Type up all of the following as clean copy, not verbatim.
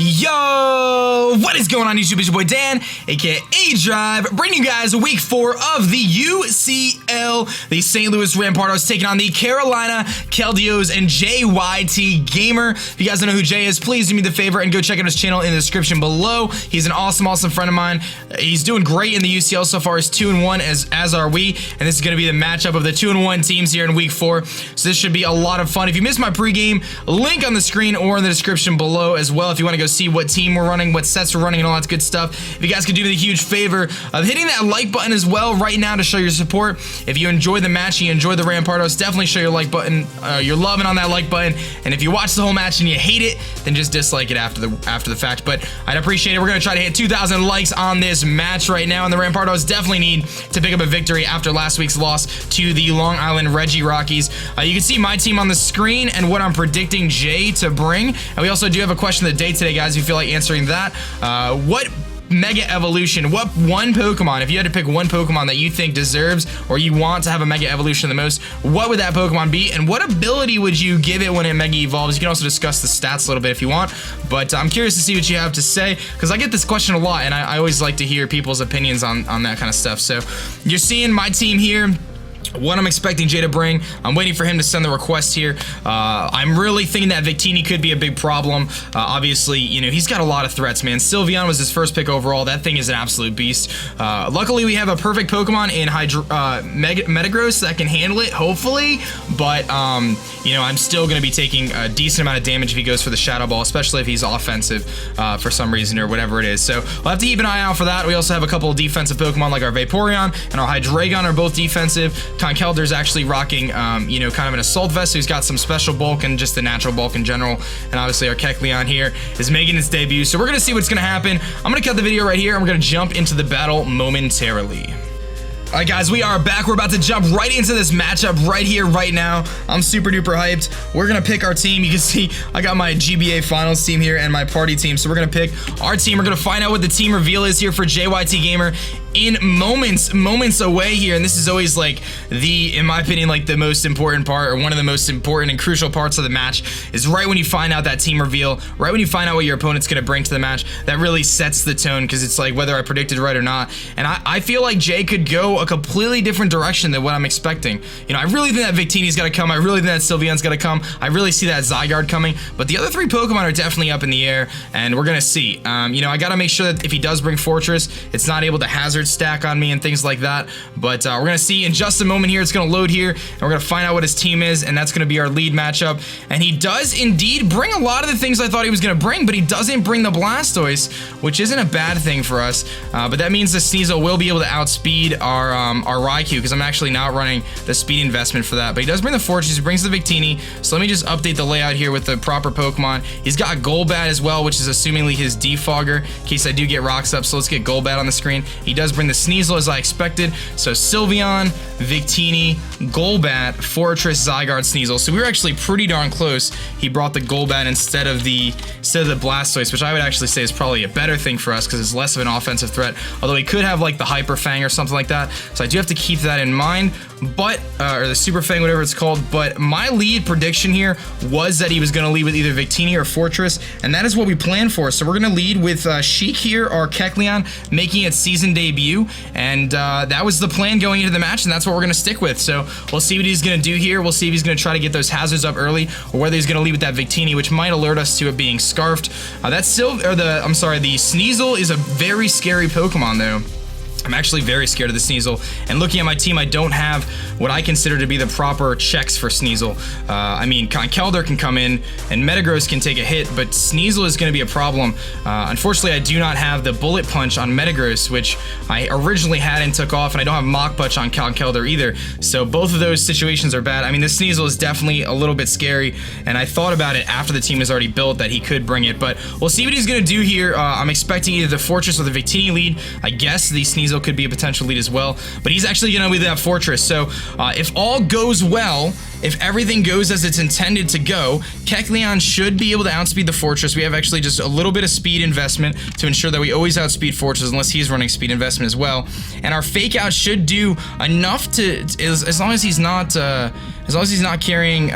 Yo, what is going on YouTube? It's your boy Dan, aka aDrive, bringing you guys week 4 of the UCL. The St. Louis Rampardos taking on the Carolina Keldeos and JayYTGamer. If you guys don't know who Jay is, please do me the favor and go check out his channel in the description below. He's an awesome friend of mine. He's doing great in the UCL so far. He's 2-1 as are we, and this is going to be the matchup of the 2-1 teams here in week 4. So this should be a lot of fun. If you missed my pregame, link on the screen or in the description below as well if you want to go see what team we're running, what sets we're running, and all that good stuff. If you guys could do me the huge favor of hitting that like button as well right now to show your support. If you enjoy the match and you enjoy the Rampardos, definitely show your like button, your loving on that like button. And if you watch the whole match and you hate it, then just dislike it after the fact. But I'd appreciate it. We're gonna try to hit 2,000 likes on this match right now, and the Rampardos definitely need to pick up a victory after last week's loss to the Long Island Reggie Rockies. You can see my team on the screen and what I'm predicting Jay to bring. And we also do have a question of the day today, guys. If you feel like answering that, what Mega Evolution, what one Pokemon, if you had to pick one Pokemon that you think deserves or you want to have a Mega Evolution the most, what would that Pokemon be, and what ability would you give it when it Mega Evolves? You can also discuss the stats a little bit if you want, but I'm curious to see what you have to say, because I get this question a lot, and I always like to hear people's opinions on that kind of stuff. So you're seeing my team here, what I'm expecting Jay to bring. I'm waiting for him to send the request here. I'm really thinking that Victini could be a big problem. Obviously, you know, he's got a lot of threats, man. Sylveon was his first pick overall. That thing is an absolute beast. Luckily, we have a perfect Pokemon in Mega Metagross that can handle it, hopefully. But, you know, I'm still going to be taking a decent amount of damage if he goes for the Shadow Ball, especially if he's offensive for some reason or whatever it is. So we'll have to keep an eye out for that. We also have a couple of defensive Pokemon like our Vaporeon and our Hydreigon are both defensive. Kelder's actually rocking, you know, kind of an Assault Vest, so he's got some special bulk and just the natural bulk in general. And obviously our Kecleon here is making its debut. So we're going to see what's going to happen. I'm going to cut the video right here, and we're going to jump into the battle momentarily. Alright guys, we are back. We're about to jump right into this matchup right here, right now. I'm super duper hyped. We're gonna pick our team. You can see I got my GBA finals team here and my party team. So we're gonna pick our team. We're gonna find out what the team reveal is here for JayYTGamer in moments away here. And this is always like in my opinion, like the most important part, or one of the most important and crucial parts of the match, is right when you find out that team reveal, right when you find out what your opponent's gonna bring to the match. That really sets the tone, because it's like whether I predicted right or not. And I feel like Jay could go a completely different direction than what I'm expecting. You know, I really think that Victini's got to come. I really think that Sylveon's got to come. I really see that Zygarde coming. But the other 3 Pokemon are definitely up in the air, and we're gonna see. You know, I got to make sure that if he does bring Fortress, it's not able to hazard stack on me and things like that. But we're gonna see in just a moment here. It's gonna load here, and we're gonna find out what his team is, and that's gonna be our lead matchup. And he does indeed bring a lot of the things I thought he was gonna bring, but he doesn't bring the Blastoise, which isn't a bad thing for us. But that means the Sneasel will be able to outspeed our Raikou, because I'm actually not running the speed investment for that. But he does bring the Fortress, he brings the Victini. So let me just update the layout here with the proper Pokemon. He's got Golbat as well, which is assumingly his Defogger, in case I do get rocks up. So let's get Golbat on the screen. He does bring the Sneasel as I expected. So Sylveon, Victini, Golbat, Fortress, Zygarde, Sneasel. So we were actually pretty darn close. He brought the Golbat instead of the Blastoise, which I would actually say is probably a better thing for us, because it's less of an offensive threat. Although he could have like the Hyper Fang or something like that. So I do have to keep that in mind, but or the Super Fang, whatever it's called. But my lead prediction here was that he was going to lead with either Victini or Fortress, and that is what we planned for. So we're going to lead with Sheik here, our Kecleon, making its season debut, and that was the plan going into the match, and that's what we're going to stick with. So we'll see what he's going to do here. We'll see if he's going to try to get those hazards up early, or whether he's going to lead with that Victini, which might alert us to it being Scarfed. The Sneasel is a very scary Pokemon though. I'm actually very scared of the Sneasel, and looking at my team, I don't have what I consider to be the proper checks for Sneasel. I mean, Kelder can come in, and Metagross can take a hit, but Sneasel is going to be a problem. Unfortunately, I do not have the Bullet Punch on Metagross, which I originally had and took off, and I don't have Mach Punch on Kelder either, so both of those situations are bad. I mean, the Sneasel is definitely a little bit scary, and I thought about it after the team is already built that he could bring it, but we'll see what he's going to do here. I'm expecting either the Fortress or the Victini lead. I guess the Sneasel Sneasel could be a potential lead as well, but he's actually going to be that Fortress. So if all goes well, if everything goes as it's intended to go, Kecleon should be able to outspeed the Fortress. We have actually just a little bit of speed investment to ensure that we always outspeed Fortress unless he's running speed investment as well. And our fake out should do enough to, as long as he's not carrying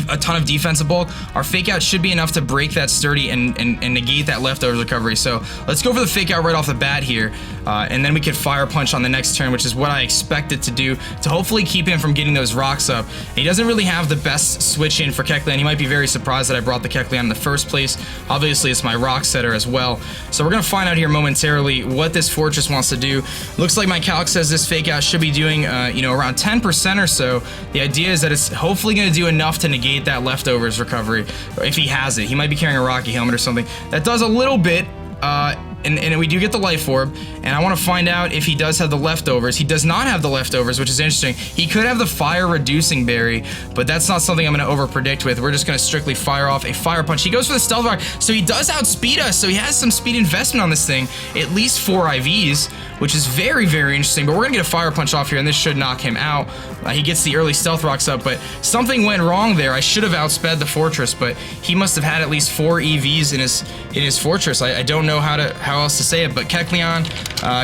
a ton of defensive bulk, our fake out should be enough to break that sturdy and negate that leftovers recovery. So let's go for the fake out right off the bat here, and then we could fire punch on the next turn, which is what I expect it to do to hopefully keep him from getting those rocks up. And he doesn't really have the best switch in for Kecleon. He might be very surprised that I brought the Kecleon in the first place. Obviously it's my rock setter as well. So we're gonna find out here momentarily what this Fortress wants to do. Looks like my calc says this fake out should be doing you know, around 10% or so. The idea is that it's hopefully gonna do enough to negate that leftovers recovery, if he has it. He might be carrying a Rocky Helmet or something. That does a little bit, and we do get the Life Orb, and I want to find out if he does have the leftovers. He does not have the leftovers, which is interesting. He could have the Fire Reducing Berry, but that's not something I'm going to over-predict with. We're just going to strictly fire off a Fire Punch. He goes for the Stealth Rock, so he does outspeed us, so he has some speed investment on this thing, at least 4 IVs, which is very, very interesting. But we're going to get a Fire Punch off here, and this should knock him out. He gets the early Stealth Rocks up, but something went wrong there. I should have outsped the Fortress, but he must have had at least 4 EVs in his Fortress. I don't know how else to say it, but Kecleon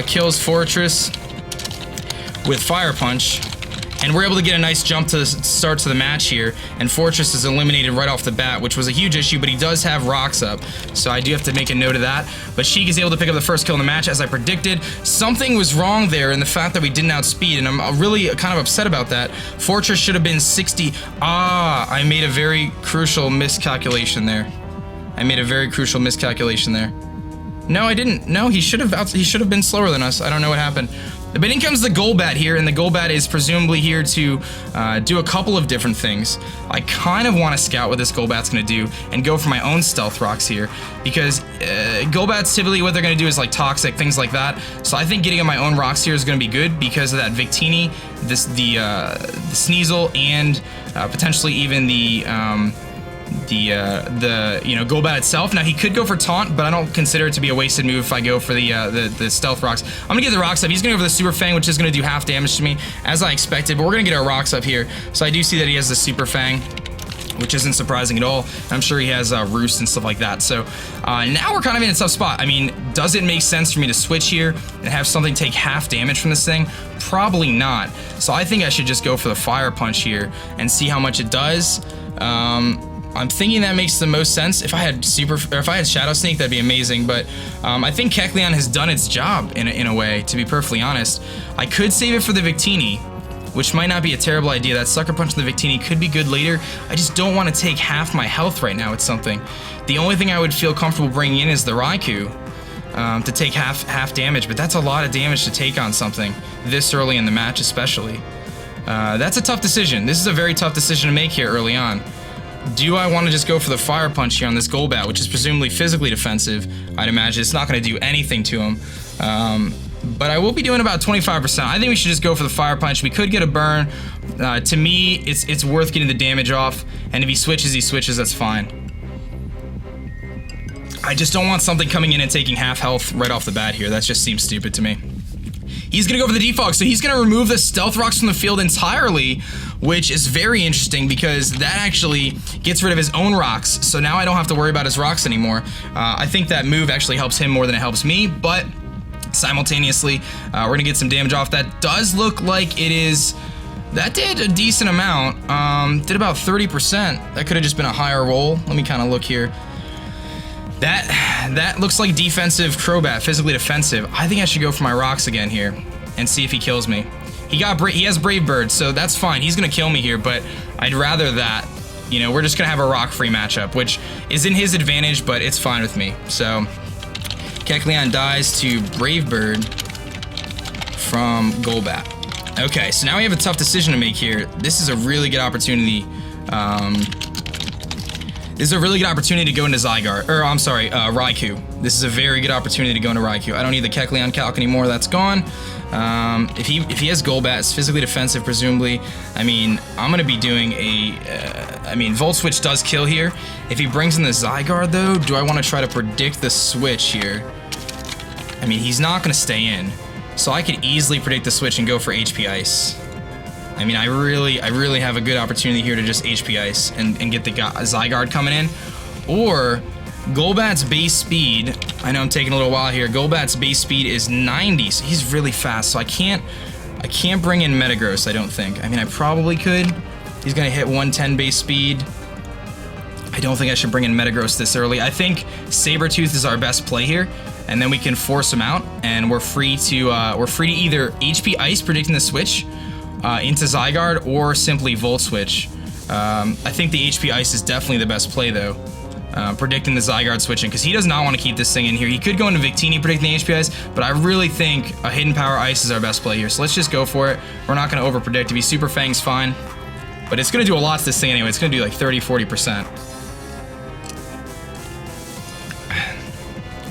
kills Fortress with Fire Punch, and we're able to get a nice jump to the start to the match here, and Fortress is eliminated right off the bat, which was a huge issue, but he does have rocks up, so I do have to make a note of that. But Sheik is able to pick up the first kill in the match, as I predicted. Something was wrong there in the fact that we didn't outspeed, and I'm really kind of upset about that. Fortress should have been 60. I made a very crucial miscalculation there. No, I didn't. No, he should have been slower than us. I don't know what happened. But in comes the Golbat here, and the Golbat is presumably here to do a couple of different things. I kind of want to scout what this Golbat's going to do and go for my own Stealth Rocks here, because Golbats typically what they're going to do is like Toxic, things like that. So I think getting on my own rocks here is going to be good because of that Victini, the Sneasel, and potentially even the Golbat itself. Now he could go for Taunt, but I don't consider it to be a wasted move if I go for the Stealth Rocks. I'm gonna get the rocks up. He's gonna go for the Super Fang, which is gonna do half damage to me, as I expected, but we're gonna get our rocks up here. So I do see that he has the Super Fang, which isn't surprising at all. I'm sure he has Roost and stuff like that. So now we're kind of in a tough spot. I mean, does it make sense for me to switch here and have something take half damage from this thing? Probably not. So I think I should just go for the Fire Punch here and see how much it does. I'm thinking that makes the most sense. If I had Shadow Sneak, that'd be amazing. But I think Kecleon has done its job in a way, to be perfectly honest. I could save it for the Victini, which might not be a terrible idea. That Sucker Punch in the Victini could be good later. I just don't want to take half my health right now with something. The only thing I would feel comfortable bringing in is the Raikou to take half damage, but that's a lot of damage to take on something this early in the match, especially. That's a tough decision. This is a very tough decision to make here early on. Do I want to just go for the Fire Punch here on this Golbat, which is presumably physically defensive? I'd imagine it's not going to do anything to him. But I will be doing about 25%. I think we should just go for the Fire Punch. We could get a burn. To me, it's worth getting the damage off. And if he switches, that's fine. I just don't want something coming in and taking half health right off the bat here. That just seems stupid to me. He's going to go for the Defog, so he's going to remove the Stealth Rocks from the field entirely, which is very interesting because that actually gets rid of his own rocks, so now I don't have to worry about his rocks anymore. I think that move actually helps him more than it helps me, but simultaneously, we're going to get some damage off. That does look like it is... That did a decent amount, did about 30%. That could have just been a higher roll. Let me kind of look here. That looks like defensive Crobat, physically defensive. I think I should go for my rocks again here and see if he kills me. He has Brave Bird, so that's fine. He's gonna kill me here, but I'd rather that. You know, we're just gonna have a rock-free matchup, which is in his advantage, but it's fine with me. So Kecleon dies to Brave Bird from Golbat. Okay, so now we have a tough decision to make here. This is a really good opportunity. This is a really good opportunity to go into Raikou. This is a very good opportunity to go into Raikou. I don't need the Kecleon calc anymore, that's gone. If he has Golbat, it's physically defensive, presumably. I mean, I'm gonna be doing Volt Switch does kill here. If he brings in the Zygarde though, do I wanna try to predict the switch here? I mean, he's not gonna stay in. So I could easily predict the switch and go for HP Ice. I mean, I really have a good opportunity here to just HP Ice and get the Zygarde coming in. Or Golbat's base speed, I know I'm taking a little while here. Golbat's base speed is 90, so he's really fast. So I can't bring in Metagross, I don't think. I mean, I probably could. He's gonna hit 110 base speed. I don't think I should bring in Metagross this early. I think Sabertooth is our best play here, and then we can force him out, and we're free to either HP Ice predicting the switch into Zygarde or simply Volt Switch. I think the HP Ice is definitely the best play though. Predicting the Zygarde switching, because he does not want to keep this thing in here. He could go into Victini predicting the HP Ice, but I really think a Hidden Power Ice is our best play here. So let's just go for it. We're not going to over-predict. If he's Super Fang's fine, but it's going to do a lot to this thing anyway. It's going to do like 30-40%.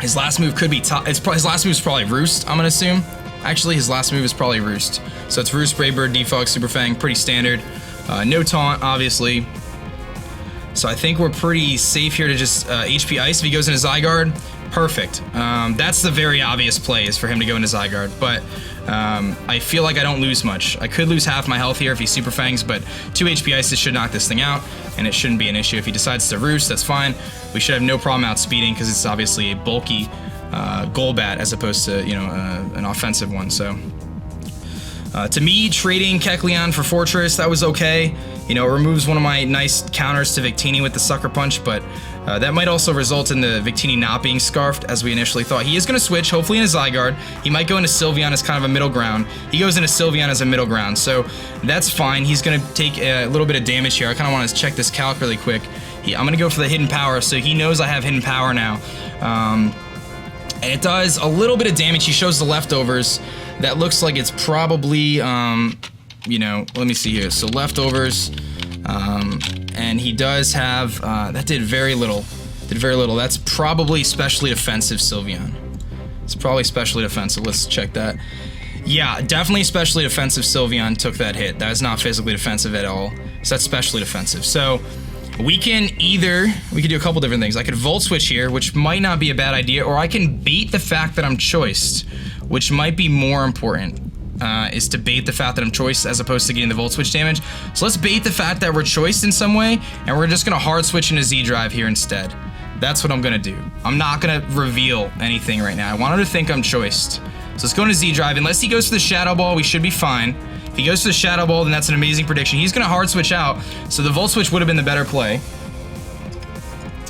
His last move could be his last move is probably Roost, I'm going to assume. Actually, his last move is probably Roost. So it's Roost, Brave Bird, Defog, Super Fang, pretty standard. No taunt, obviously. So I think we're pretty safe here to just HP Ice if he goes into Zygarde. Perfect. That's the very obvious play, is for him to go into Zygarde, but I feel like I don't lose much. I could lose half my health here if he Super Fangs, but 2 HP Ices should knock this thing out, and it shouldn't be an issue. If he decides to Roost, that's fine. We should have no problem outspeeding, because it's obviously a bulky Golbat as opposed to, you know, an offensive one. So to me, trading Kecleon for Fortress, that was okay. You know, it removes one of my nice counters to Victini with the Sucker Punch, but that might also result in the Victini not being scarfed as we initially thought. He is going to switch, hopefully into Zygarde. He might go into Sylveon as kind of a middle ground. He goes into Sylveon as a middle ground, so that's fine. He's going to take a little bit of damage here. I kind of want to check this calc really quick. I'm going to go for the Hidden Power, so he knows I have Hidden Power now. And it does a little bit of damage. He shows the leftovers. That looks like it's probably, you know, let me see here. So leftovers, and he does have, that did very little. That's probably specially defensive Sylveon. It's probably specially defensive. Let's check that. Yeah, definitely specially defensive Sylveon took that hit. That is not physically defensive at all. So that's specially defensive. So we could do a couple different things. I could Volt Switch here, which might not be a bad idea, or I can bait the fact that I'm choiced, which might be more important, is to bait the fact that I'm choiced as opposed to getting the Volt Switch damage. So let's bait the fact that we're choiced in some way, and we're just going to hard switch into Z-Drive here instead. That's what I'm going to do. I'm not going to reveal anything right now. I want him to think I'm choiced. So let's go into Z-Drive. Unless he goes for the Shadow Ball, we should be fine. If he goes to the Shadow Ball, then that's an amazing prediction. He's going to hard switch out, so the Volt Switch would have been the better play.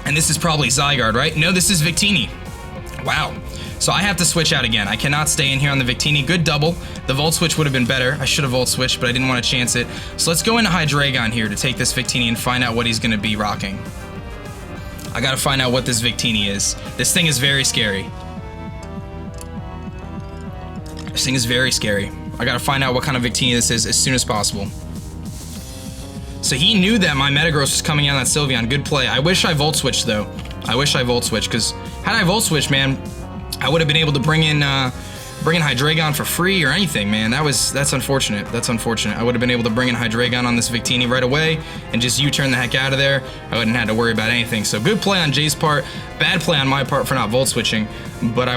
And this is probably Zygarde, right? No, this is Victini. Wow. So I have to switch out again. I cannot stay in here on the Victini. Good double. The Volt Switch would have been better. I should have Volt Switched, but I didn't want to chance it. So let's go into Hydreigon here to take this Victini and find out what he's going to be rocking. I got to find out what this Victini is. This thing is very scary. This thing is very scary. I got to find out what kind of Victini this is as soon as possible. So he knew that my Metagross was coming in on that Sylveon. Good play. I wish I Volt Switched, though. I wish I Volt Switched, because had I Volt Switched, man, I would have been able to bring in Hydreigon for free or anything, man. That's unfortunate. That's unfortunate. I would have been able to bring in Hydreigon on this Victini right away and just U-turn the heck out of there. I wouldn't have had to worry about anything. So good play on Jay's part. Bad play on my part for not Volt Switching. But I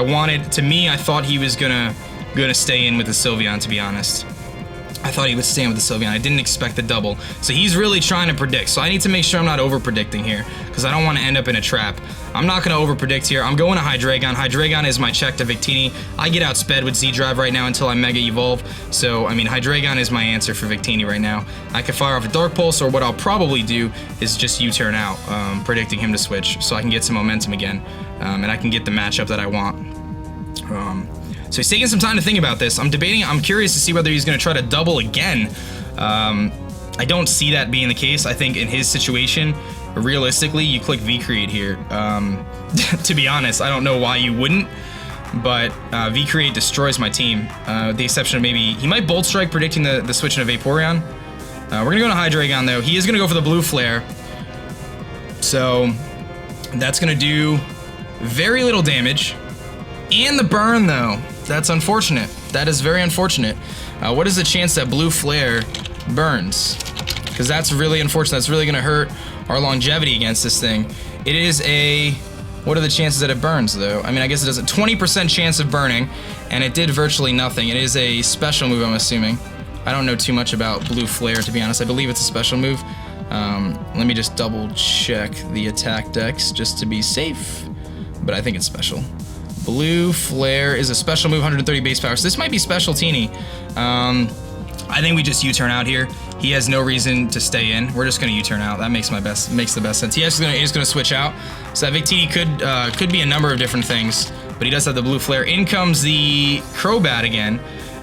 thought he was gonna stay in with the Sylveon, to be honest. I thought he would stay in with the Sylveon. I didn't expect the double. So he's really trying to predict. So I need to make sure I'm not over-predicting here, because I don't want to end up in a trap. I'm not going to over-predict here. I'm going to Hydreigon. Hydreigon is my check to Victini. I get outsped with Z-Drive right now until I Mega Evolve. So, I mean, Hydreigon is my answer for Victini right now. I could fire off a Dark Pulse, or what I'll probably do is just U-turn out, predicting him to switch, so I can get some momentum again, and I can get the matchup that I want. So he's taking some time to think about this. I'm curious to see whether he's going to try to double again. I don't see that being the case. I think in his situation, realistically, you click V-Create here. To be honest, I don't know why you wouldn't, but V-Create destroys my team. With the exception of maybe, he might Bolt Strike predicting the switch into Vaporeon. We're going to go to Hydreigon, though. He is going to go for the Blue Flare. So that's going to do very little damage. And the burn, though. That's unfortunate. That is very unfortunate. What is the chance that Blue Flare burns? Because that's really unfortunate. That's really going to hurt our longevity against this thing. It is a... What are the chances that it burns, though? I mean, I guess it does a 20% chance of burning, and it did virtually nothing. It is a special move, I'm assuming. I don't know too much about Blue Flare, to be honest. I believe it's a special move. Let me just double check the attack decks just to be safe, but I think it's special. Blue Flare is a special move, 130 base power, so this might be special teeny. I think we just U-turn out here. He has no reason to stay in. We're just gonna U-turn out. That makes the best sense. He's gonna switch out. So that Victini could be a number of different things, but he does have the Blue Flare. In comes the Crobat again,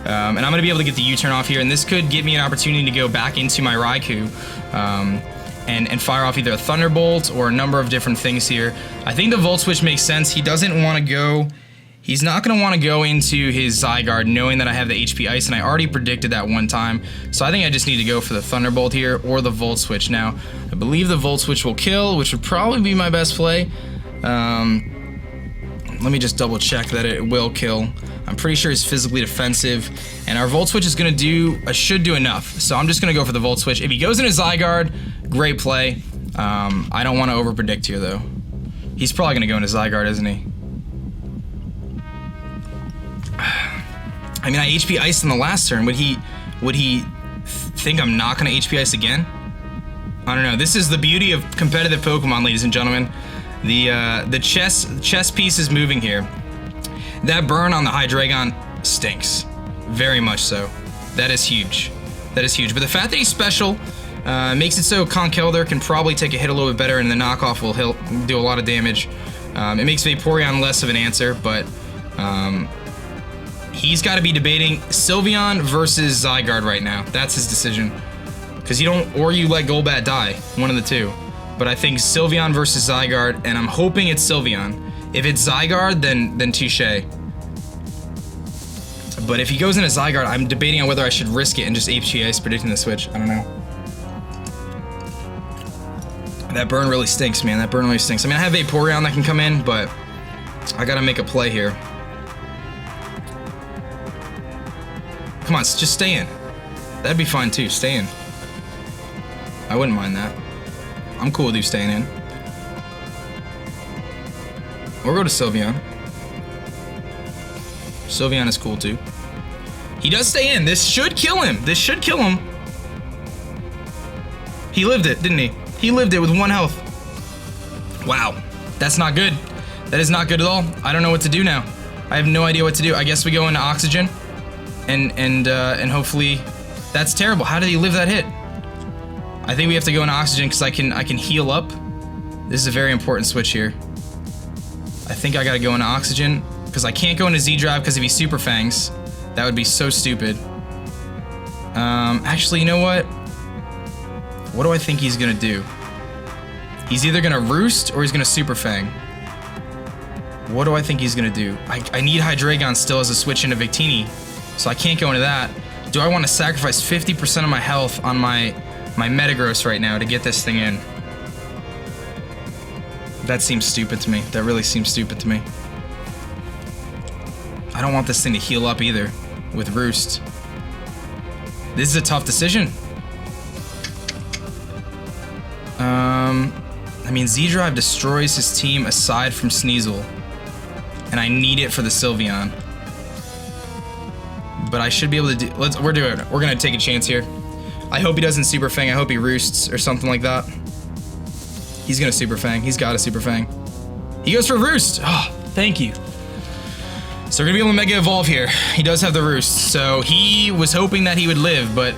and I'm gonna be able to get the U-turn off here, and this could give me an opportunity to go back into my Raikou, and fire off either a Thunderbolt or a number of different things here. I think the Volt Switch makes sense. He doesn't want to go. He's not going to want to go into his Zygarde knowing that I have the HP Ice, and I already predicted that one time. So I think I just need to go for the Thunderbolt here or the Volt Switch. Now, I believe the Volt Switch will kill, which would probably be my best play. Let me just double check that it will kill. I'm pretty sure it's physically defensive, and our Volt Switch is going to should do enough. So I'm just going to go for the Volt Switch. If he goes into Zygarde, great play. I don't want to over-predict here, though. He's probably going to go into Zygarde, isn't he? I mean, I HP Iced in the last turn. Would he think I'm not going to HP Ice again? I don't know. This is the beauty of competitive Pokemon, ladies and gentlemen. The chess piece is moving here. That burn on the Hydreigon stinks. Very much so. That is huge. That is huge. But the fact that he's special makes it so Conkeldurr can probably take a hit a little bit better, and the knockoff will do a lot of damage. It makes Vaporeon less of an answer, but he's got to be debating Sylveon versus Zygarde right now. That's his decision. Because you let Golbat die. One of the two. But I think Sylveon versus Zygarde, and I'm hoping it's Sylveon. If it's Zygarde, then touche. But if he goes into Zygarde, I'm debating on whether I should risk it and just HP Ice predicting the switch. I don't know. That burn really stinks, man. That burn really stinks. I mean, I have Vaporeon that can come in, but I gotta make a play here. Come on, just stay in. That'd be fine too, stay in. I wouldn't mind that. I'm cool with you staying in. Or go to Sylveon. Sylveon is cool too. He does stay in. This should kill him. This should kill him. He lived it, didn't he? He lived it with 1 health. Wow. That's not good. That is not good at all. I don't know what to do now. I have no idea what to do. I guess we go into Oxygen. And hopefully... That's terrible. How did he live that hit? I think we have to go into Oxygen because I can heal up. This is a very important switch here. I think I gotta go into Oxygen because I can't go into Z-Drive because if he Super Fangs, that would be so stupid. Actually, you know what? What do I think he's gonna do? He's either gonna Roost or he's gonna Super Fang. What do I think he's gonna do? I need Hydreigon still as a switch into Victini, so I can't go into that. Do I want to sacrifice 50% of my health on my Metagross right now to get this thing in? That seems stupid to me. That really seems stupid to me. I don't want this thing to heal up either with Roost. This is a tough decision. I mean, Z-Drive destroys his team aside from Sneasel, and I need it for the Sylveon. But I should be able to do. We're doing it. We're gonna take a chance here. I hope he doesn't Super Fang. I hope he Roosts or something like that. He's gonna Super Fang. He's got a Super Fang. He goes for Roost. Oh, thank you. So we're gonna be able to Mega Evolve here. He does have the Roost, so he was hoping that he would live, but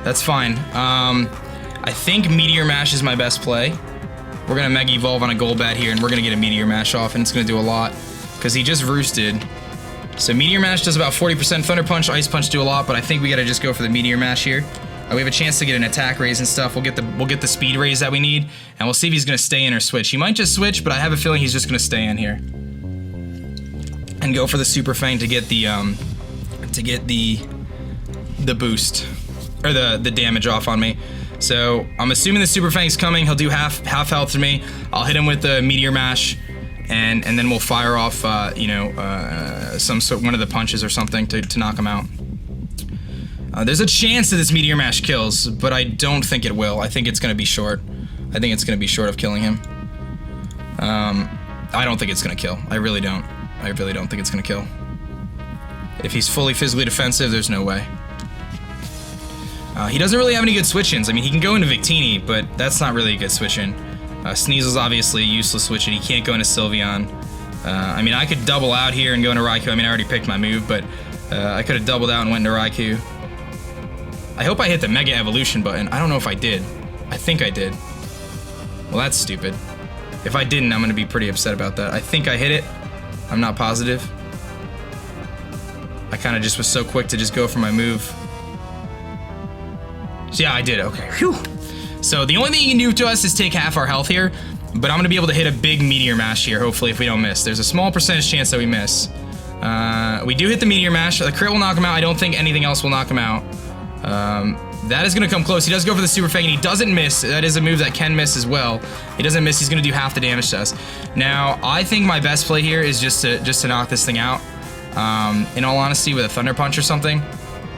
that's fine. I think Meteor Mash is my best play. We're gonna Mega Evolve on a Golbat here, and we're gonna get a Meteor Mash off, and it's gonna do a lot because he just Roosted. So Meteor Mash does about 40%. Thunder Punch, Ice Punch do a lot, but I think we gotta just go for the Meteor Mash here. We have a chance to get an attack raise and stuff. We'll get the speed raise that we need, and we'll see if he's gonna stay in or switch. He might just switch, but I have a feeling he's just gonna stay in here and go for the Super Fang to get the boost or the damage off on me. So I'm assuming the Super Fang's coming. He'll do half health to me. I'll hit him with the Meteor Mash, and then we'll fire off one of the punches or something to knock him out. There's a chance that this Meteor Mash kills, but I don't think it will. I think it's going to be short. I think it's going to be short of killing him. I don't think it's going to kill. I really don't. I really don't think it's going to kill. If he's fully physically defensive, there's no way. He doesn't really have any good switch-ins. I mean, he can go into Victini, but that's not really a good switch-in. Sneasel's obviously a useless switch-in. He can't go into Sylveon. I mean, I could double out here and go into Raikou. I mean, I already picked my move, but I could have doubled out and went into Raikou. I hope I hit the Mega Evolution button. I don't know if I did. I think I did. Well, that's stupid. If I didn't, I'm going to be pretty upset about that. I think I hit it. I'm not positive. I kind of just was so quick to just go for my move. So yeah, I did. Okay. Whew. So the only thing you can do to us is take half our health here, but I'm going to be able to hit a big Meteor Mash here, hopefully, if we don't miss. There's a small percentage chance that we miss. We do hit the Meteor Mash. The crit will knock him out. I don't think anything else will knock him out. That is going to come close. He does go for the Super Fang, and he doesn't miss. That is a move that can miss as well. He doesn't miss. He's going to do half the damage to us. Now, I think my best play here is just to knock this thing out. In all honesty, with a Thunder Punch or something.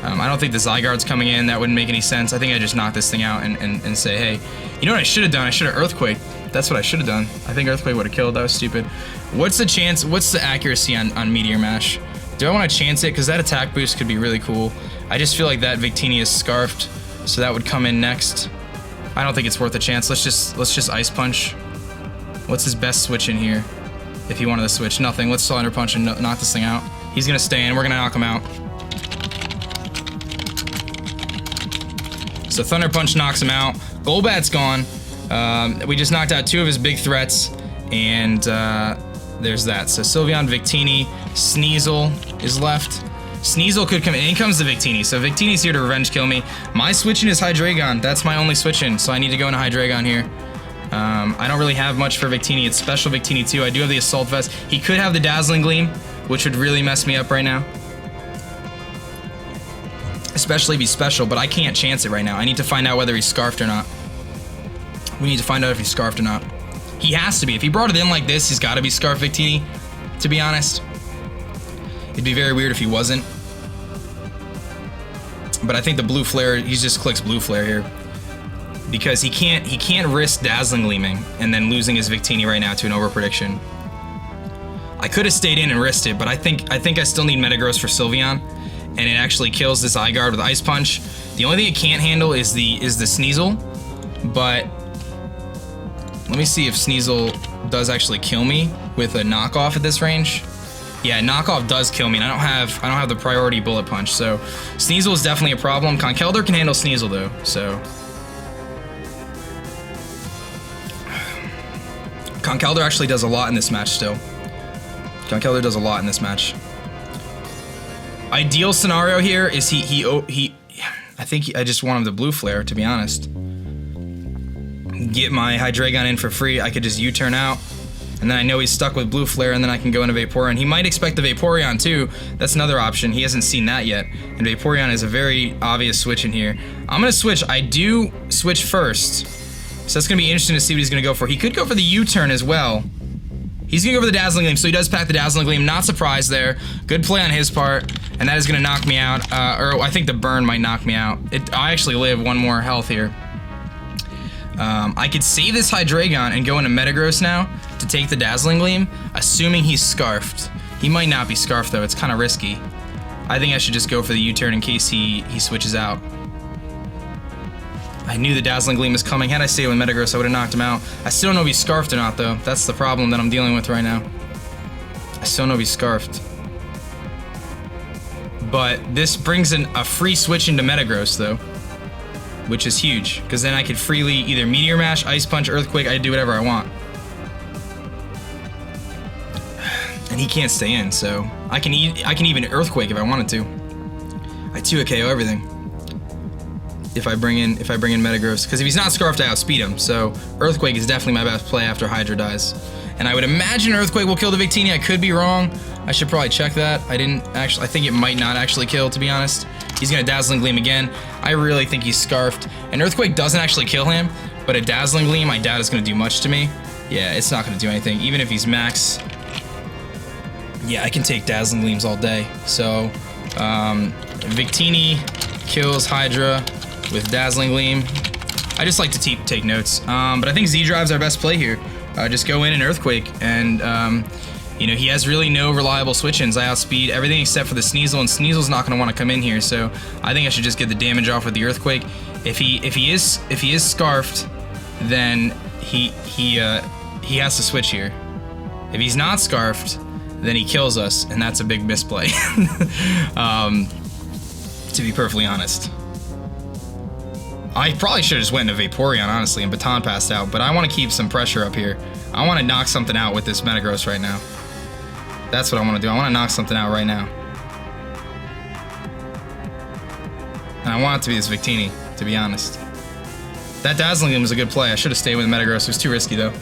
I don't think the Zygarde's coming in. That wouldn't make any sense. I think I just knock this thing out and say, hey, you know what I should have done? I should have Earthquake. That's what I should have done. I think Earthquake would have killed. That was stupid. What's the chance? What's the accuracy on Meteor Mash? Do I want to chance it? Because that attack boost could be really cool. I just feel like that Victini is scarfed, so that would come in next. I don't think it's worth a chance. Let's just Ice Punch. What's his best switch in here? If he wanted to switch, nothing. Let's Thunder Punch and knock this thing out. He's gonna stay in. We're gonna knock him out. So Thunder Punch knocks him out. Golbat's gone. We just knocked out 2 of his big threats, and there's that. So Sylveon, Victini, Sneasel is left. Sneasel could come in. In comes the Victini. So Victini's here to revenge kill me. My switch-in is Hydreigon. That's my only switch-in, so I need to go into Hydreigon here. I don't really have much for Victini. It's special Victini too. I do have the Assault Vest. He could have the Dazzling Gleam, which would really mess me up right now. Especially if he's special, but I can't chance it right now. I need to find out whether he's scarfed or not. We need to find out if he's scarfed or not. He has to be. If he brought it in like this, he's got to be scarfed Victini, to be honest. It'd be very weird if he wasn't. But I think the Blue Flare, he just clicks Blue Flare here. Because he can't risk Dazzling Gleaming and then losing his Victini right now to an over prediction. I could have stayed in and risked it, but I think I still need Metagross for Sylveon, and it actually kills this Zygarde with Ice Punch. The only thing it can't handle is the Sneasel, but let me see if Sneasel does actually kill me with a knockoff at this range. Yeah, knockoff does kill me, and I don't have the priority Bullet Punch, so Sneasel is definitely a problem. Conkeldurr can handle Sneasel though, so Conkeldurr actually does a lot in this match still. Conkeldurr does a lot in this match. Ideal scenario here is I think I just want him to Blue Flare, to be honest. Get my Hydreigon in for free. I could just U-turn out, and then I know he's stuck with Blue Flare, and then I can go into Vaporeon. He might expect the Vaporeon too. That's another option. He hasn't seen that yet, and Vaporeon is a very obvious switch in here. I'm gonna switch. I do switch first, so that's gonna be interesting to see what he's gonna go for. He could go for the U-turn as well. He's gonna go for the Dazzling Gleam, so he does pack the Dazzling Gleam. Not surprised there. Good play on his part, and that is gonna knock me out. Or I think the burn might knock me out. I actually live 1 more health here. I could save this Hydreigon and go into Metagross now to take the Dazzling Gleam, assuming he's scarfed. He might not be scarfed though. It's kind of risky. I think I should just go for the U-turn in case he switches out. I knew the Dazzling Gleam was coming. Had I stayed with Metagross, I would have knocked him out. I still don't know if he's scarfed or not, though. That's the problem that I'm dealing with right now. I still don't know if he's scarfed. But this brings in a free switch into Metagross, though, which is huge, because then I could freely either Meteor Mash, Ice Punch, Earthquake. I do whatever I want. And he can't stay in, so I can even Earthquake if I wanted to. I 2 KO everything. If I bring in Metagross, because if he's not scarfed, I outspeed him. So Earthquake is definitely my best play after Hydra dies. And I would imagine Earthquake will kill the Victini. I could be wrong. I should probably check that. I think it might not actually kill, to be honest. He's gonna Dazzling Gleam again. I really think he's scarfed. And Earthquake doesn't actually kill him, but a Dazzling Gleam I doubt is gonna do much to me. Yeah, it's not gonna do anything. Even if he's max. Yeah, I can take Dazzling Gleams all day. So Victini kills Hydra with Dazzling Gleam. I just like to take notes. But I think Z-Drive's our best play here. Just go in and Earthquake, and You know, he has really no reliable switch-ins. I outspeed everything except for the Sneasel, and Sneasel's not going to want to come in here, so I think I should just get the damage off with the Earthquake. If he is scarfed, then he has to switch here. If he's not scarfed, then he kills us, and that's a big misplay. To be perfectly honest. I probably should have just went into Vaporeon, honestly, and Baton passed out, but I want to keep some pressure up here. I want to knock something out with this Metagross right now. That's what I want to do. I want to knock something out right now. And I want it to be this Victini, to be honest. That Dazzling Gleam was a good play. I should have stayed with Metagross. It was too risky, though.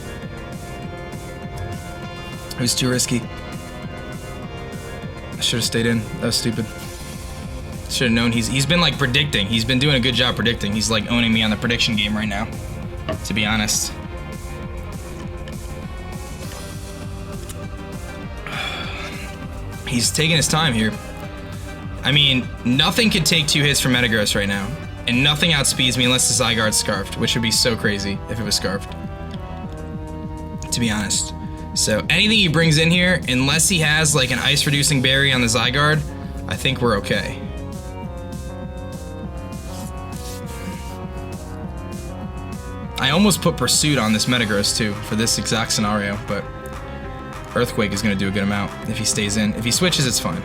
It was too risky. I should have stayed in. That was stupid. Should have known. He's been, like, predicting. He's been doing a good job predicting. He's, like, owning me on the prediction game right now, to be honest. He's taking his time here. I mean, nothing could take 2 hits from Metagross right now. And nothing outspeeds me unless the Zygarde's scarfed, which would be so crazy if it was scarfed. To be honest. So anything he brings in here, unless he has like an ice-reducing berry on the Zygarde, I think we're okay. I almost put Pursuit on this Metagross too, for this exact scenario, but Earthquake is going to do a good amount if he stays in. If he switches, it's fine.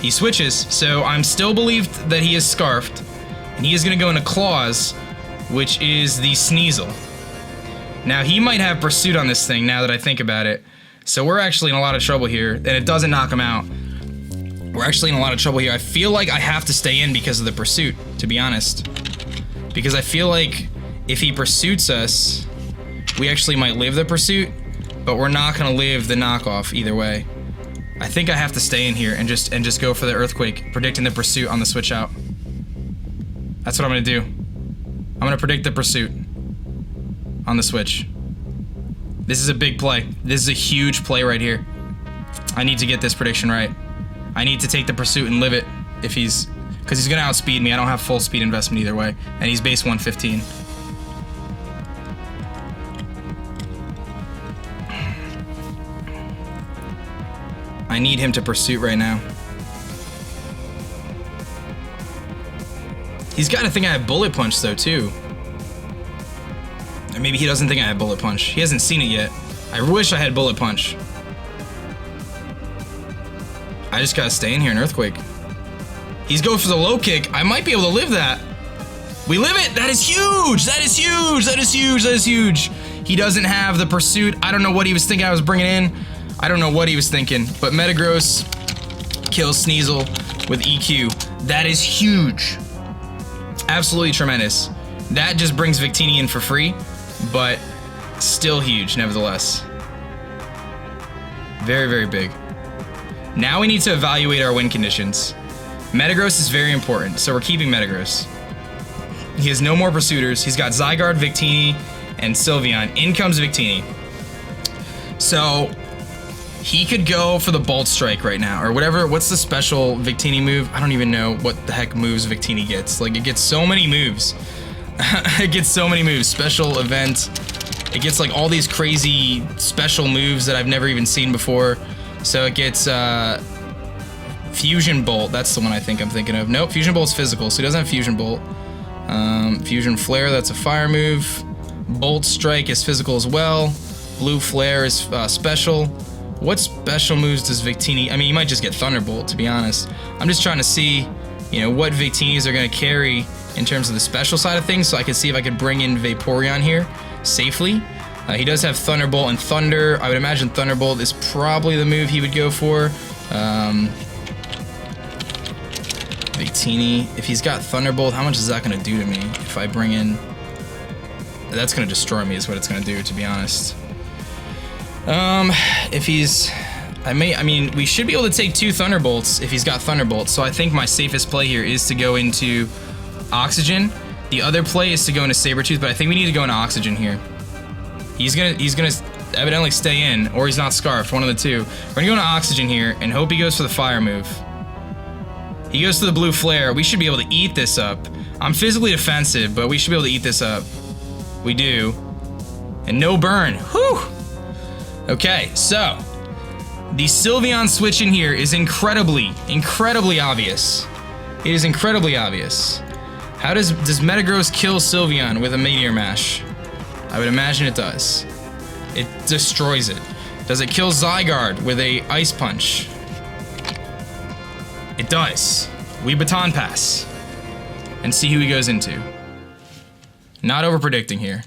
He switches, so I'm still believed that he is scarfed, and he is going to go into Claws, which is the Sneasel. Now, he might have Pursuit on this thing, now that I think about it, so we're actually in a lot of trouble here, and it doesn't knock him out. We're actually in a lot of trouble here. I feel like I have to stay in because of the Pursuit, to be honest. Because I feel like if he Pursuits us, we actually might live the Pursuit, but we're not going to live the knockoff either way. I think I have to stay in here and just go for the Earthquake, predicting the Pursuit on the switch out. That's what I'm gonna do. I'm gonna predict the Pursuit on the switch. This is a big play. This is a huge play right here. I need to get this prediction right. I need to take the Pursuit and live it if he's, because he's gonna outspeed me. I don't have full speed investment either way, and he's base 115. I need him to Pursuit right now. He's got to think I have Bullet Punch, though, too. Or maybe he doesn't think I have Bullet Punch. He hasn't seen it yet. I wish I had Bullet Punch. I just gotta stay in here in Earthquake. He's going for the low kick. I might be able to live that. We live it! That is huge! That is huge! That is huge! That is huge! He doesn't have the Pursuit. I don't know what he was thinking I was bringing in. I don't know what he was thinking, but Metagross kills Sneasel with EQ. That is huge. Absolutely tremendous. That just brings Victini in for free, but still huge, nevertheless. Very, very big. Now we need to evaluate our win conditions. Metagross is very important, so we're keeping Metagross. He has no more Pursuiters. He's got Zygarde, Victini, and Sylveon. In comes Victini. So he could go for the Bolt Strike right now, or whatever. What's the special Victini move? I don't even know what the heck moves Victini gets. Like, it gets so many moves. It gets so many moves. Special event. It gets, like, all these crazy special moves that I've never even seen before. So it gets, Fusion Bolt. That's the one I think I'm thinking of. Nope, Fusion Bolt's physical, so he doesn't have Fusion Bolt. Fusion Flare, that's a fire move. Bolt Strike is physical as well. Blue Flare is special. What special moves does Victini... I mean, you might just get Thunderbolt, to be honest. I'm just trying to see, you know, what Victinis are going to carry in terms of the special side of things, so I could see if I could bring in Vaporeon here safely. He does have Thunderbolt and Thunder. I would imagine Thunderbolt is probably the move he would go for. Victini, if he's got Thunderbolt, how much is that going to do to me if I bring in... That's going to destroy me is what it's going to do, to be honest. If he's... I mean, we should be able to take 2 Thunderbolts if he's got Thunderbolts, so I think my safest play here is to go into Oxygen. The other play is to go into Sabretooth, but I think we need to go into Oxygen here. He's gonna evidently stay in, or he's not Scarfed, one of the two. We're gonna go into Oxygen here and hope he goes for the Fire move. He goes to the Blue Flare. We should be able to eat this up. I'm physically defensive, but we should be able to eat this up. We do. And no burn. Whew. Okay, so the Sylveon switch in here is incredibly obvious. It is incredibly obvious. How does Metagross kill Sylveon with a Meteor Mash? I would imagine it does. It destroys it. Does it kill Zygarde with a Ice Punch? It does. We Baton Pass. And see who he goes into. Not over-predicting here.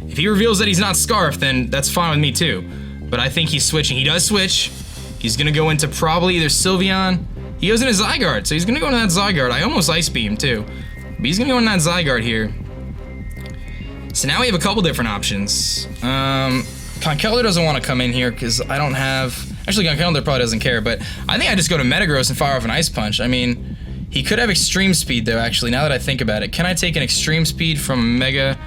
If he reveals that he's not Scarf, then that's fine with me too. But I think he's switching. He does switch. He's gonna go into probably either Sylveon. He goes into Zygarde, so he's gonna go into that Zygarde. I almost Ice Beam too. But he's gonna go into that Zygarde here. So now we have a couple different options. Conkeldurr doesn't want to come in here because I don't have... Actually, Conkeldurr probably doesn't care, but I think I just go to Metagross and fire off an Ice Punch. I mean, he could have Extreme Speed though, actually, now that I think about it. Can I take an Extreme Speed from Mega...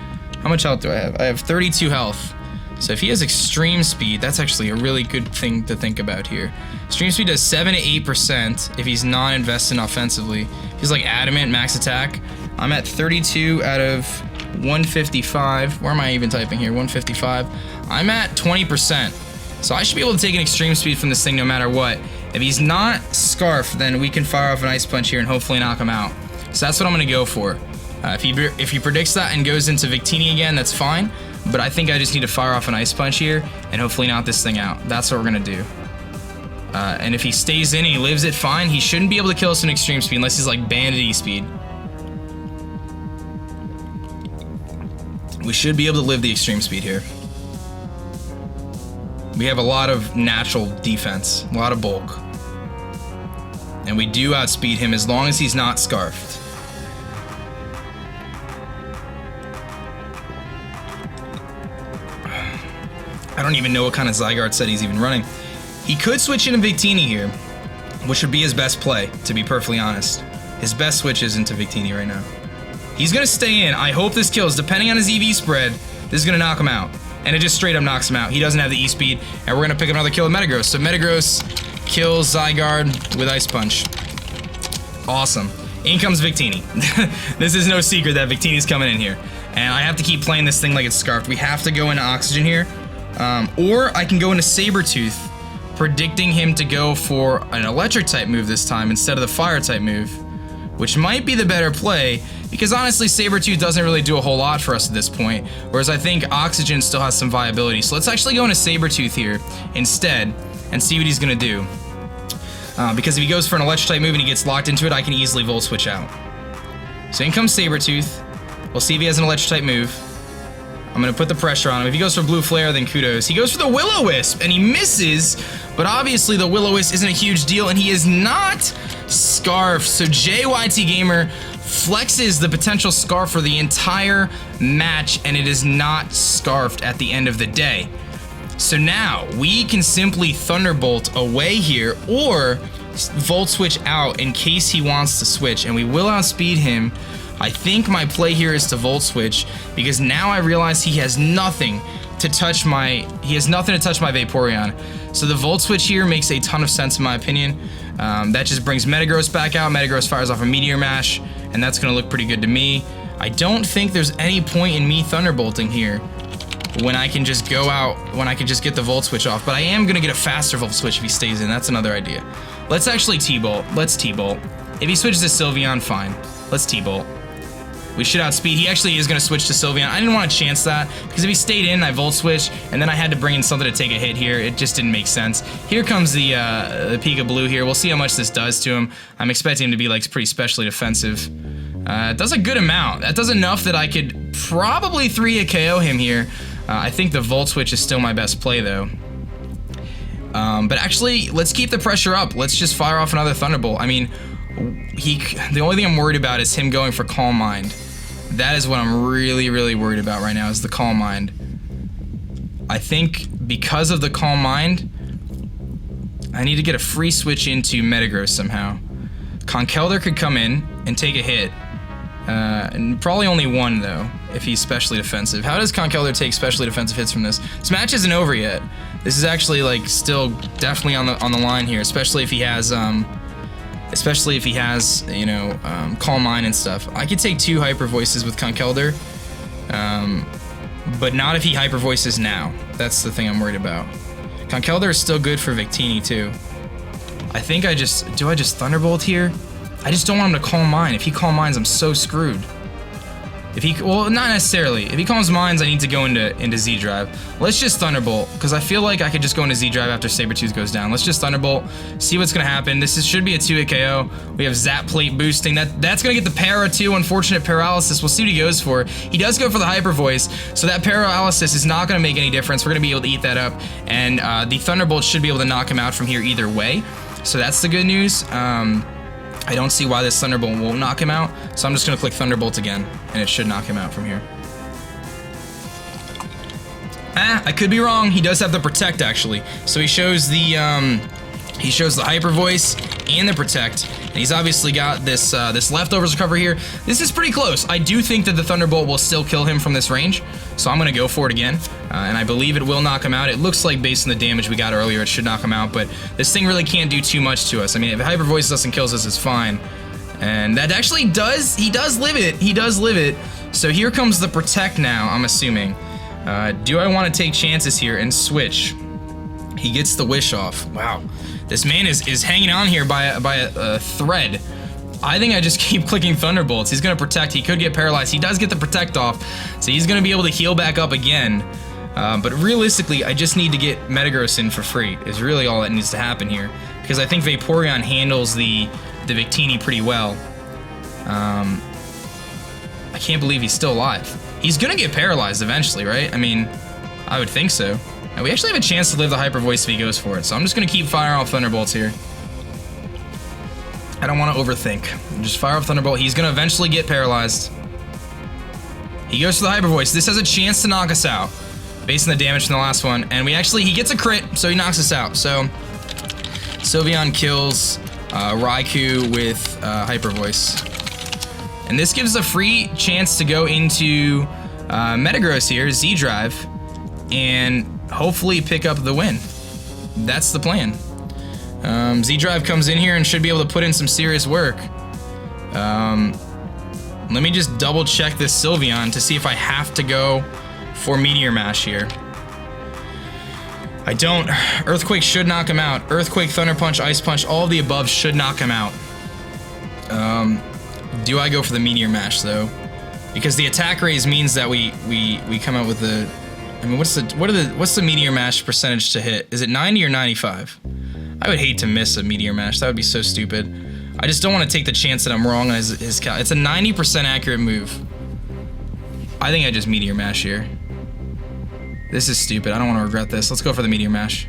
How much health do I have? I have 32 health. So if he has Extreme Speed, that's actually a really good thing to think about here. Extreme Speed does 7 to 8% if he's not invested offensively. If he's like Adamant, Max Attack. I'm at 32 out of 155. Where am I even typing here? 155. I'm at 20%. So I should be able to take an Extreme Speed from this thing no matter what. If he's not Scarf, then we can fire off an Ice Punch here and hopefully knock him out. So that's what I'm going to go for. If he predicts that and goes into Victini again, that's fine. But I think I just need to fire off an Ice Punch here and hopefully knock this thing out. That's what we're going to do. And if he stays in and he lives it, fine. He shouldn't be able to kill us in Extreme Speed unless he's like Bandit Speed. We should be able to live the Extreme Speed here. We have a lot of natural defense, a lot of bulk. And we do outspeed him as long as he's not Scarfed. I don't even know what kind of Zygarde set he's even running. He could switch into Victini here, which would be his best play, to be perfectly honest. His best switch is into Victini right now. He's gonna stay in. I hope this kills. Depending on his EV spread, this is gonna knock him out. And it just straight up knocks him out. He doesn't have the E-Speed, and we're gonna pick up another kill with Metagross. So Metagross kills Zygarde with Ice Punch. Awesome. In comes Victini. This is no secret that Victini's coming in here. And I have to keep playing this thing like it's Scarfed. We have to go into Oxygen here. Or I can go into Sabertooth, predicting him to go for an Electric type move this time instead of the Fire type move, which might be the better play, because honestly Sabertooth doesn't really do a whole lot for us at this point, whereas I think Oxygen still has some viability. So let's actually go into Sabertooth here instead and see what he's gonna do. Because if he goes for an Electric type move and he gets locked into it, I can easily Volt Switch out. So in comes Sabertooth. We'll see if he has an Electric type move. I'm gonna put the pressure on him. If he goes for Blue Flare, then kudos. He goes for the Will-O-Wisp, and he misses, but obviously the Will-O-Wisp isn't a huge deal, and he is not Scarf. So JayYTGamer flexes the potential Scarf for the entire match, and it is not Scarfed at the end of the day. So now, we can simply Thunderbolt away here, or Volt Switch out in case he wants to switch, and we will outspeed him. I think my play here is to Volt Switch, because now I realize he has nothing to touch my Vaporeon. So the Volt Switch here makes a ton of sense in my opinion. That just brings Metagross back out. Metagross fires off a Meteor Mash, and that's gonna look pretty good to me. I don't think there's any point in me Thunderbolting here when I can just go out, when I can just get the Volt Switch off, but I am gonna get a faster Volt Switch if he stays in. That's another idea. Let's actually T-Bolt. Let's T-Bolt. If he switches to Sylveon, fine. Let's T-Bolt. We should outspeed. He actually is going to switch to Sylveon. I didn't want to chance that, because if he stayed in, I Volt Switch, and then I had to bring in something to take a hit here. It just didn't make sense. Here comes the Pika Blue here. We'll see how much this does to him. I'm expecting him to be like pretty specially defensive. It does a good amount. That does enough that I could probably 3-hit KO him here. I think the Volt Switch is still my best play, though. But actually, let's keep the pressure up. Let's just fire off another Thunderbolt. I mean, the only thing I'm worried about is him going for Calm Mind. That is what I'm really, really worried about right now, is the Calm Mind. I think because of the Calm Mind, I need to get a free switch into Metagross somehow. Conkeldurr could come in and take a hit. And probably only one, though, if he's specially defensive. How does Conkeldurr take specially defensive hits from this? This match isn't over yet. This is actually, like, still definitely on the line here, especially if he has, you know, Calm Mind and stuff. I could take 2 Hyper Voices with Conkeldurr. but not if he hyper voices now. That's the thing I'm worried about. Keldeos is still good for Victini too. I think do I just Thunderbolt here? I just don't want him to call mine. If he call mines, I'm so screwed. If he, well, not necessarily. If he calls mines, I need to go into Z-Drive. Let's just Thunderbolt, because I feel like I could just go into Z-Drive after Sabretooth goes down. Let's just Thunderbolt, see what's going to happen. Should be a 2-hit KO. We have Zap Plate boosting. That's going to get the Para too. Unfortunate Paralysis. We'll see what he goes for. He does go for the Hyper Voice, so that Paralysis is not going to make any difference. We're going to be able to eat that up, and the Thunderbolt should be able to knock him out from here either way. So that's the good news. I don't see why this Thunderbolt won't knock him out, so I'm just going to click Thunderbolt again, and it should knock him out from here. I could be wrong. He does have the Protect, actually. So he shows the Hyper Voice and the Protect, and he's obviously got this Leftovers recovery here. This is pretty close. I do think that the Thunderbolt will still kill him from this range, so I'm going to go for it again, and I believe it will knock him out. It looks like based on the damage we got earlier, it should knock him out, but this thing really can't do too much to us. I mean, if Hyper Voice us and kills us, it's fine. And that actually he does live it. He does live it. So here comes the Protect now, I'm assuming. Do I want to take chances here and switch? He gets the Wish off. Wow. This man is hanging on here by a thread. I think I just keep clicking Thunderbolts. He's going to Protect. He could get paralyzed. He does get the Protect off, so he's going to be able to heal back up again. But realistically, I just need to get Metagross in for free, is really all that needs to happen here. Because I think Vaporeon handles the Victini pretty well. I can't believe he's still alive. He's going to get paralyzed eventually, right? I mean, I would think so. And we actually have a chance to live the Hyper Voice if he goes for it, so I'm just going to keep firing off Thunderbolts here. I don't want to overthink. Just fire off Thunderbolt. He's going to eventually get paralyzed. He goes for the Hyper Voice. This has a chance to knock us out, based on the damage from the last one. And he gets a crit, so he knocks us out. So, Sylveon kills Raikou with Hyper Voice. And this gives us a free chance to go into Metagross here, Z-Drive, and hopefully pick up the win. That's the plan. Z-Drive comes in here and should be able to put in some serious work. Let me just double check this Sylveon to see if I have to go for Meteor Mash here. I don't. Earthquake should knock him out. Earthquake, Thunder Punch, Ice Punch, all of the above should knock him out. Do I go for the Meteor Mash though? Because the attack raise means that we come out with the. I mean, what's the Meteor Mash percentage to hit? Is it 90 or 95? I would hate to miss a Meteor Mash. That would be so stupid. I just don't want to take the chance that I'm wrong on his cal. It's a 90% accurate move. I think I just Meteor Mash here. This is stupid. I don't want to regret this. Let's go for the Meteor Mash.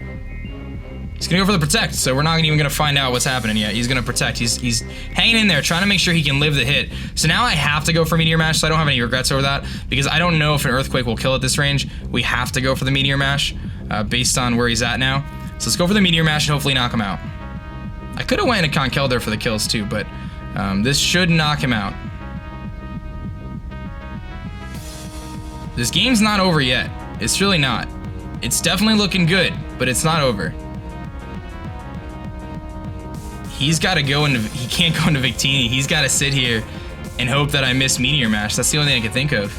He's gonna go for the Protect, so we're not even gonna find out what's happening yet. He's gonna Protect. He's hanging in there, trying to make sure he can live the hit. So now I have to go for Meteor Mash, so I don't have any regrets over that, because I don't know if an Earthquake will kill at this range. We have to go for the Meteor Mash, based on where he's at now. So let's go for the Meteor Mash and hopefully knock him out. I could have went into Conkeldurr for the kills too, but this should knock him out. This game's not over yet. It's really not. It's definitely looking good, but it's not over. He's got to go into. He can't go into Victini. He's got to sit here and hope that I miss Meteor Mash. That's the only thing I can think of.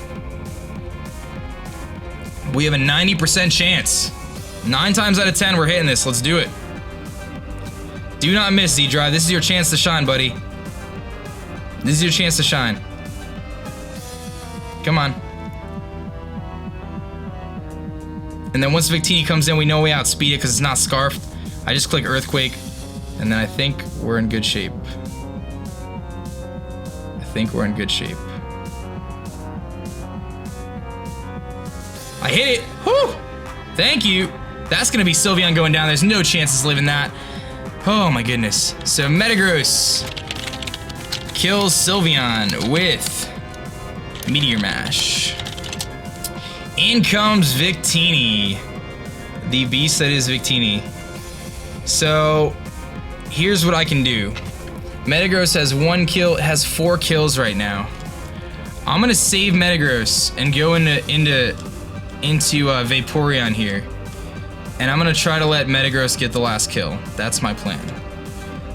We have a 90% chance. 9 times out of 10, we're hitting this. Let's do it. Do not miss, Z-Drive. This is your chance to shine, buddy. This is your chance to shine. Come on. And then once Victini comes in, we know we outspeed it because it's not scarfed. I just click Earthquake, and then I think we're in good shape. I hit it. Whew. Thank you. That's going to be Sylveon going down. There's no chances living that. Oh my goodness. So Metagross kills Sylveon with Meteor Mash. In comes Victini, the beast that is Victini. So here's what I can do. Metagross has 1 kill, has 4 kills right now. I'm gonna save Metagross and go into Vaporeon here, and I'm gonna try to let Metagross get the last kill. That's my plan.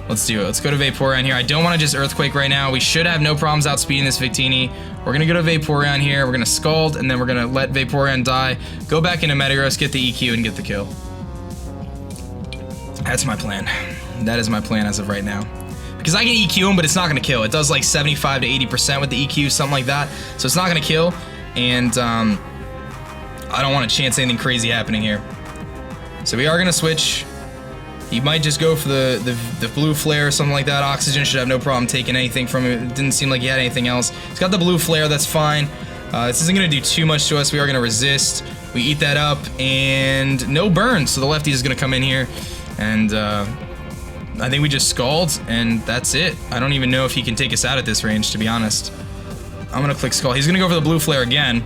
Let's do it. Let's go to Vaporeon here. I don't want to just Earthquake right now. We should have no problems outspeeding this Victini. We're going to go to Vaporeon here. We're going to Scald, and then we're going to let Vaporeon die. Go back into Metagross, get the EQ, and get the kill. That's my plan. That is my plan as of right now. Because I can EQ him, but it's not going to kill. It does like 75 to 80% with the EQ, something like that. So it's not going to kill, and I don't want to chance anything crazy happening here. So we are going to switch. He might just go for the blue flare or something like that. Oxygen should have no problem taking anything from him. It didn't seem like he had anything else. He's got the blue flare, that's fine. This isn't going to do too much to us. We are going to resist. We eat that up, and no burn. So the lefty is going to come in here, and I think we just Scald, and that's it. I don't even know if he can take us out at this range, to be honest. I'm going to click Scald. He's going to go for the blue flare again.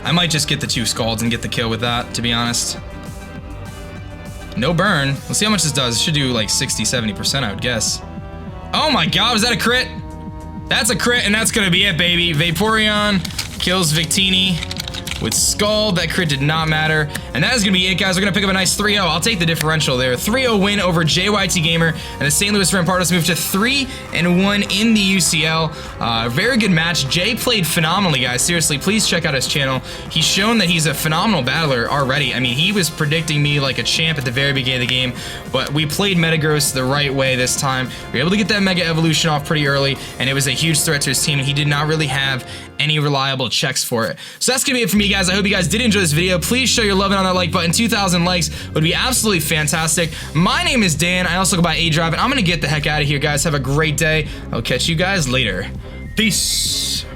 I might just get the 2 Scalds and get the kill with that, to be honest. No burn. Let's see how much this does. It should do like 60-70%, I would guess. Oh my god, was that a crit? That's a crit, and that's gonna be it, baby. Vaporeon kills Victini with Scald. That crit did not matter. And that is gonna be it, guys. We're gonna pick up a nice 3-0. I'll take the differential there. 3-0 win over JayYTGamer, and the St. Louis Rampardos moved to 3-1 in the UCL. Very good match. Jay played phenomenally, guys. Seriously, please check out his channel. He's shown that he's a phenomenal battler already. I mean, he was predicting me like a champ at the very beginning of the game, but we played Metagross the right way this time. We were able to get that Mega Evolution off pretty early, and it was a huge threat to his team, and he did not really have any reliable checks for it. So that's gonna be it for me, guys. I hope you guys did enjoy this video. Please show your love on that like button. 2,000 likes would be absolutely fantastic. My name is Dan. I also go by aDrive, and I'm gonna get the heck out of here, guys. Have a great day. I'll catch you guys later. Peace.